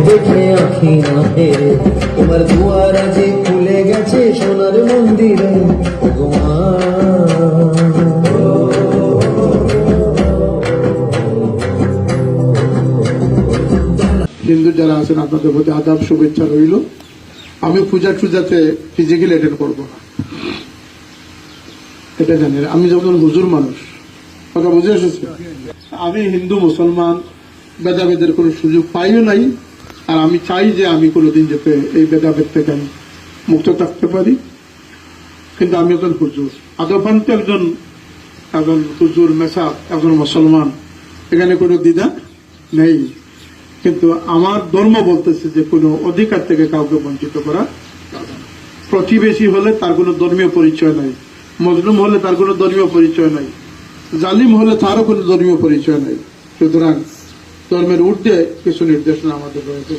দেখে আঁখি না হেরে, তোমার দুয়ার আজে খুলে গেছে সোনার মন্দিরে। ওগো মা, হিন্দু যারা আছেন আপনাদের প্রতি আদাব শুভেচ্ছা রইল। আমি পূজা টুজাতে ফিজিক্যাল অ্যাটেন্ড করবো না, এটা জানি। আমি যখন হুজুর মানুষ, কথা বুঝে এসেছি। আমি হিন্দু মুসলমান ভেদাভেদের কোনো সুযোগ পাইও নাই, আর আমি চাই যে আমি কোনোদিন যাতে এই ভেদাভেদ থেকে আমি মুক্ত থাকতে পারি। কিন্তু আমি একজন হুজুর, আদপান্তে একজন হুজুর মেসা, একজন মুসলমান, এখানে কোনো দ্বিধা নেই। কিন্তু আমার ধর্ম বলতেছে যে কোনো অধিকার থেকে কাউকে বঞ্চিত করা। প্রতিবেশী হলে তার কোনো ধর্মীয় পরিচয় নাই, মজলুম হলে তার কোনো ধর্মীয় পরিচয় নাই, জালিম হলে তারও কোনো ধর্মীয় পরিচয় নাই। সুতরাং ধর্মের ঊর্ধ্বে কিছু নির্দেশনা আমাদের রয়েছে।